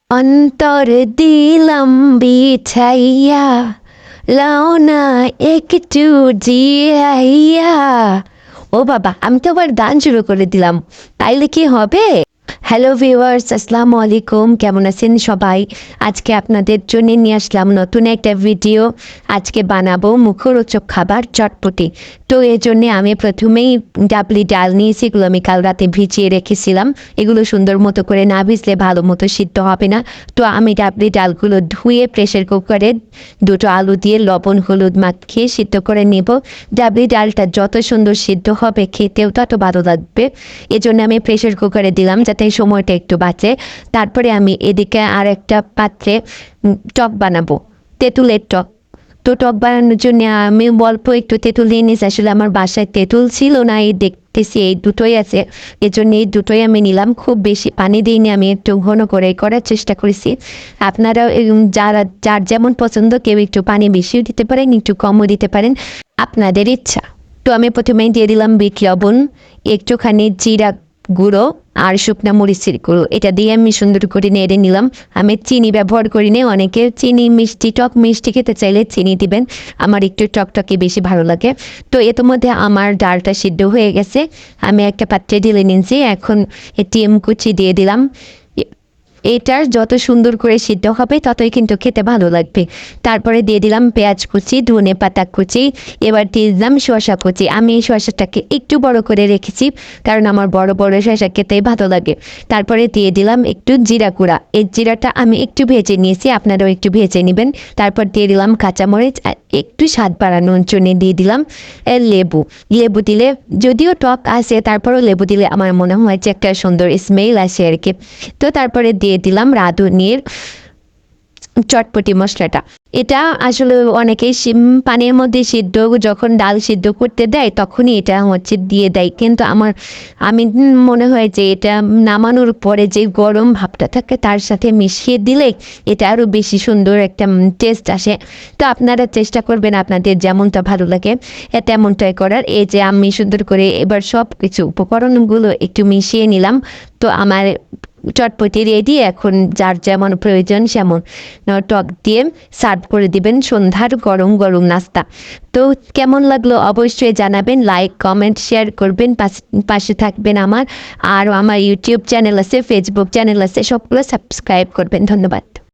অন্তর দিলাম বিছাইয়া, লাও না একটু জিরাইয়া। ও বাবা, আমি তো আবার গান শুরু করে দিলাম, তাইলে কি হবে? হ্যালো ভিউয়ার্স, আসসালামু আলাইকুম। কেমন আছেন সবাই? আজকে আপনাদের জন্য নিয়ে আসলাম নতুন একটা ভিডিও। আজকে বানাবো মুখরোচক খাবার চটপটি। তো এর জন্য আমি প্রথমেই ডাবলি ডাল নিয়েছি, এগুলো আমি কাল রাতে ভিজিয়ে রেখেছিলাম। এগুলো সুন্দর মতো করে না ভিজলে ভালো মতো সিদ্ধ হবে না। তো আমি ডাবলি ডালগুলো ধুয়ে প্রেশার কুকারে দুটো আলু দিয়ে লবণ হলুদ মাখিয়ে সিদ্ধ করে নেব। ডাবলি ডালটা যত সুন্দর সিদ্ধ হবে খেতেও তত ভালো লাগবে। এজন্য আমি প্রেশার কুকারে দিলাম যাতে সময়টা একটু বাঁচে। তারপরে আমি এদিকে আর একটা পাত্রে টক বানাবো, তেঁতুলের টক। তো টক বানানোর জন্য আমি অল্প একটু তেঁতুল নিয়ে নিয়েছি। আসলে আমার বাসায় তেঁতুল ছিল না, এই দেখতেছি এই দুটোই আছে, এজন্য এই দুটোই আমি নিলাম। খুব বেশি পানি দিইনি, আমি একটু ঘন করে করার চেষ্টা করেছি। আপনারা যার যেমন পছন্দ, কেউ একটু পানি বেশিও দিতে পারেন, একটু কমও দিতে পারেন, আপনাদের ইচ্ছা। তো আমি প্রথমেই দিয়ে দিলাম বিট লবণ, একটুখানি জিরা গুঁড়ো আর শুকনা মরিচের গুঁড়ো। এটা দিয়ে আমি সুন্দর করে নেড়ে নিলাম। আমি চিনি ব্যবহার করি না, অনেকে চিনি মিষ্টি টক মিষ্টি খেতে চাইলে চিনি দিবেন, আমার একটু টকটকে বেশি ভালো লাগে। তো এর মধ্যে আমার ডালটা সিদ্ধ হয়ে গেছে, আমি একটা পাত্রে ঢেলে নিয়েছি। এখন টিম কুচি দিয়ে দিলাম। এটার যত সুন্দর করে সিদ্ধ হবে ততই কিন্তু খেতে ভালো লাগবে। তারপরে দিয়ে দিলাম পেঁয়াজ কুচি, ধনে পাতা কুচি, এবার দিয়ে দিলাম শসা কুচি। আমি এই শসাটাকে একটু বড় করে রেখেছি, কারণ আমার বড় বড় শসা খেতেই ভালো লাগে। তারপরে দিয়ে দিলাম একটু জিরা গুঁড়া, এই জিরাটা আমি একটু ভেজে নিয়েছি, আপনারাও একটু ভেজে নেবেন। তারপর দিয়ে দিলাম কাঁচামরিচ আর একটু স্বাদ বাড়ানোর জন্য দিয়ে দিলাম লেবু। লেবু দিলে যদিও টক আসে, তারপরও লেবু দিলে আমার মনে হয় যে একটা সুন্দর স্মেল আসে আর কি। তো তারপরে দিয়ে দিলাম রাঁধুনির চটপটি মশলাটা। এটা আসলে অনেকেই পানির মধ্যে সিদ্ধ, যখন ডাল সিদ্ধ করতে দেয় তখনই এটা দিয়ে দেয়, কিন্তু আমি মনে হয় যে এটা নামানোর পরে যে গরম ভাবটা থাকে তার সাথে মিশিয়ে দিলে এটা আরও বেশি সুন্দর একটা টেস্ট আসে। তো আপনারা চেষ্টা করবেন আপনাদের যেমনটা ভালো লাগে তেমনটাই করার। এই যে আমি সুন্দর করে এবার সব কিছু উপকরণগুলো একটু মিশিয়ে নিলাম। তো আমার চটপটি রেডি। এখন যার যেমন প্রয়োজন সেমন টক দিয়ে সার্ভ করে দিবেন সন্ধ্যার গরম গরম নাস্তা। তো কেমন লাগলো অবশ্যই জানাবেন, লাইক কমেন্ট শেয়ার করবেন, পাশে থাকবেন আমার। আর আমার ইউটিউব চ্যানেল আছে, ফেসবুক চ্যানেল আছে, সবগুলো সাবস্ক্রাইব করবেন। ধন্যবাদ।